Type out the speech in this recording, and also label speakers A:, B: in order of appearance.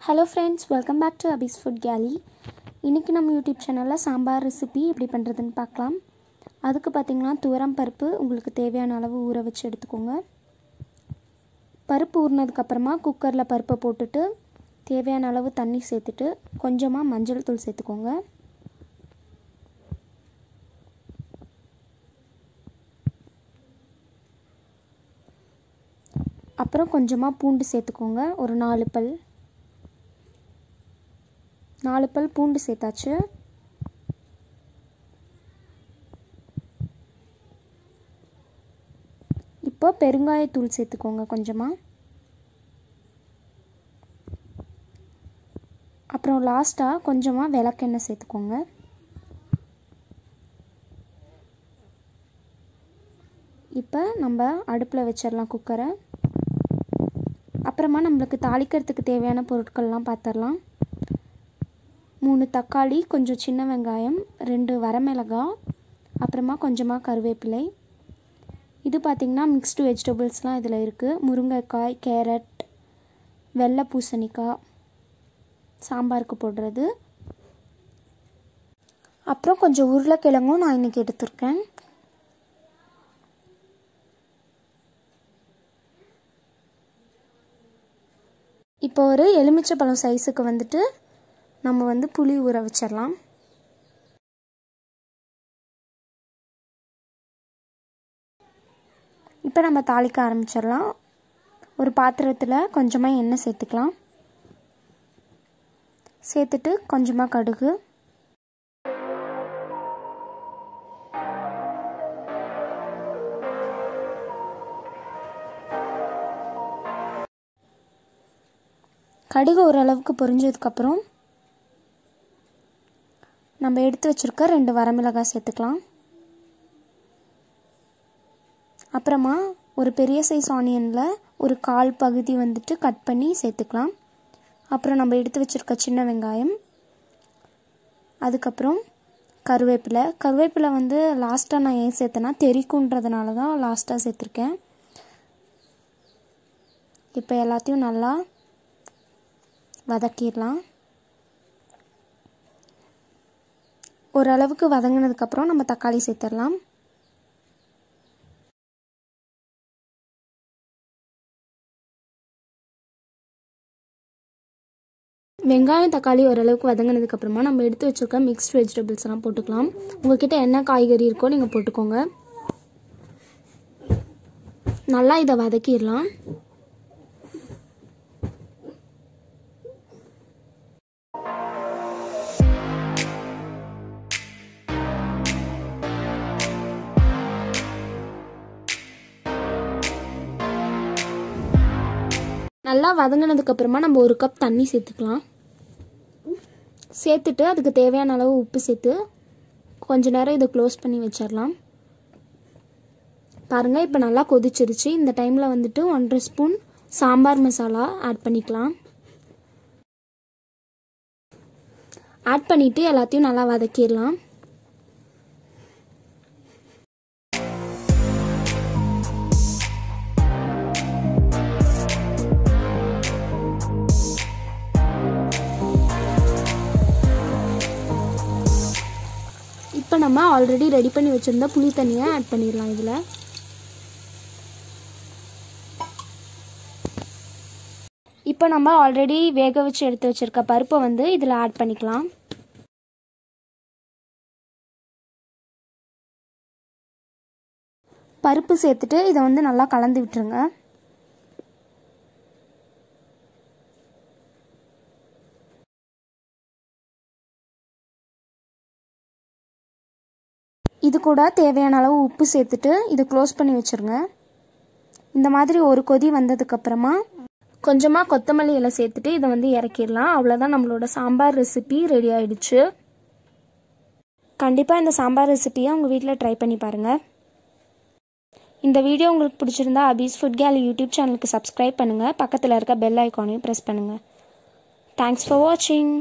A: Hello friends, welcome back to Abby's Food Galley. இன்னைக்கு நம்ம YouTube சேனல்ல சாம்பார் ரெசிபி எப்படி பண்றதுன்னு பார்க்கலாம். அதுக்கு பாத்தீங்கன்னா துவரம் பருப்பு உங்களுக்கு தேவையான அளவு ஊற வச்சு எடுத்துக்கோங்க. பருப்பு ஊறினதுக்கு அப்புறமா குக்கர்ல பருப்பை போட்டுட்டு தேவையான அளவு தண்ணி சேர்த்துட்டு கொஞ்சமா மஞ்சள் தூள் சேர்த்துக்கோங்க. அப்புறம் கொஞ்சமா பூண்டு சேர்த்துக்கோங்க. ஒரு 4 பல் பூண்டு சேர்த்தாச்சு. இப்போ பெருங்காயத்தூள் சேர்த்துக்கோங்க கொஞ்சமா. அப்புறம் லாஸ்டா கொஞ்சமா விளக்கெண்ணெய் சேர்த்துக்கோங்க. இப்போ நம்ம அடுப்புல வச்சிரலாம் குக்கரை. அப்புறமா நமக்கு தாளிக்கிறதுக்கு தேவையான பொருட்கள்லாம் பார்த்தறலாம். 3 தக்காளி, கொஞ்சம் சின்ன வெங்காயம், 2 வரமிளகாய், அப்புறமா கொஞ்சமா கருவேப்பிலை. இது பாத்தீங்கன்னா மிக்ஸ்டு வெஜிடபிள்ஸ்லாம் இதில் இருக்குது. முருங்கைக்காய், கேரட், வெள்ளை பூசணிக்காய் சாம்பாருக்கு போடுறது. அப்புறம் கொஞ்சம் உருளைக்கிழங்கும் நான் இன்னைக்கு எடுத்துருக்கேன். இப்போ ஒரு எலுமிச்சைப்பழம் சைஸுக்கு வந்துட்டு நம்ம புளி ஊற வச்சிடலாம். இப்போ நம்ம தாளிக்க ஆரம்பிச்சிடலாம். ஒரு பாத்திரத்தில் கொஞ்சமாக எண்ணெய் சேர்த்துக்கலாம். சேர்த்துட்டு கொஞ்சமாக கடுகு, கடுகு ஓரளவுக்கு பொரிஞ்சதுக்கப்புறம் நம்ம எடுத்து வச்சிருக்க 2 வரமிளகாய் சேர்த்துக்கலாம். அப்புறமா ஒரு பெரிய சைஸ் ஆனியனில் ஒரு 1/4 பகுதி கட் பண்ணி சேர்த்துக்கலாம். அப்புறம் நம்ம எடுத்து வச்சிருக்க சின்ன வெங்காயம், அதுக்கப்புறம் கருவேப்பிலை லாஸ்ட்டாக நான் ஏன் சேர்த்தேன்னா தெரிக்குன்றதுனால தான் லாஸ்ட்டாக சேர்த்துருக்கேன். இப்போ எல்லாத்தையும் நல்லா வதக்கிடலாம். ஓரளவுக்கு வதங்கினதுக்கப்புறம் நம்ம தக்காளி சேர்த்துடலாம். வெங்காயம் தக்காளி ஓரளவுக்கு வதங்கினதுக்கப்புறமா நம்ம எடுத்து வச்சுருக்க மிக்ஸ்ட் வெஜிடபிள்ஸ் எல்லாம் போட்டுக்கலாம். உங்ககிட்ட என்ன காய்கறி இருக்கோ நீங்கள் போட்டுக்கோங்க. நல்லா இதை வதக்கிடலாம். நல்லா வதங்கினதுக்கு அப்புறமா நம்ம 1 கப் தண்ணி சேர்த்துக்கலாம். சேர்த்துட்டு அதுக்கு தேவையான அளவு உப்பு சேர்த்து கொஞ்ச நேரம் இதை க்ளோஸ் பண்ணி வச்சிடலாம். பாருங்க, இப்போ நல்லா கொதிச்சிருச்சு. இந்த டைம்ல 1/2 ஸ்பூன் சாம்பார் மசாலா ஆட் பண்ணிக்கலாம். ஆட் பண்ணிட்டு எல்லாத்தையும் நல்லா வதக்கிடலாம். இப்போ நம்ம ஆல்ரெடி ரெடி பண்ணி வச்சிருந்த புளி தண்ணியை ஆட் பண்ணிடலாம். இதில் இப்போ நம்ம ஆல்ரெடி வேக வச்சு எடுத்து வச்சிருக்க பருப்பை இதில் ஆட் பண்ணிக்கலாம். பருப்பு சேர்த்துட்டு இதை நல்லா கலந்து விட்டுருங்க. இது கூட தேவையான அளவு உப்பு சேர்த்துட்டு இதை க்ளோஸ் பண்ணி வச்சுருங்க. இந்த மாதிரி ஒரு கொதி வந்ததுக்கப்புறமா கொஞ்சமாக கொத்தமல்லி இலை சேர்த்துட்டு இதை இறக்கிடலாம். அவ்வளோதான், நம்மளோட சாம்பார் ரெசிபி ரெடி ஆயிடுச்சு. கண்டிப்பாக இந்த சாம்பார் ரெசிபியை உங்கள் வீட்டில் ட்ரை பண்ணி பாருங்கள். இந்த வீடியோ உங்களுக்கு பிடிச்சிருந்தா அபீஸ் ஃபுட் கேலி யூடியூப் சேனலுக்கு சப்ஸ்கிரைப் பண்ணுங்கள். பக்கத்தில் இருக்க பெல் ஐக்கானையும் ப்ரெஸ் பண்ணுங்கள். தேங்க்ஸ் ஃபார் வாட்சிங்.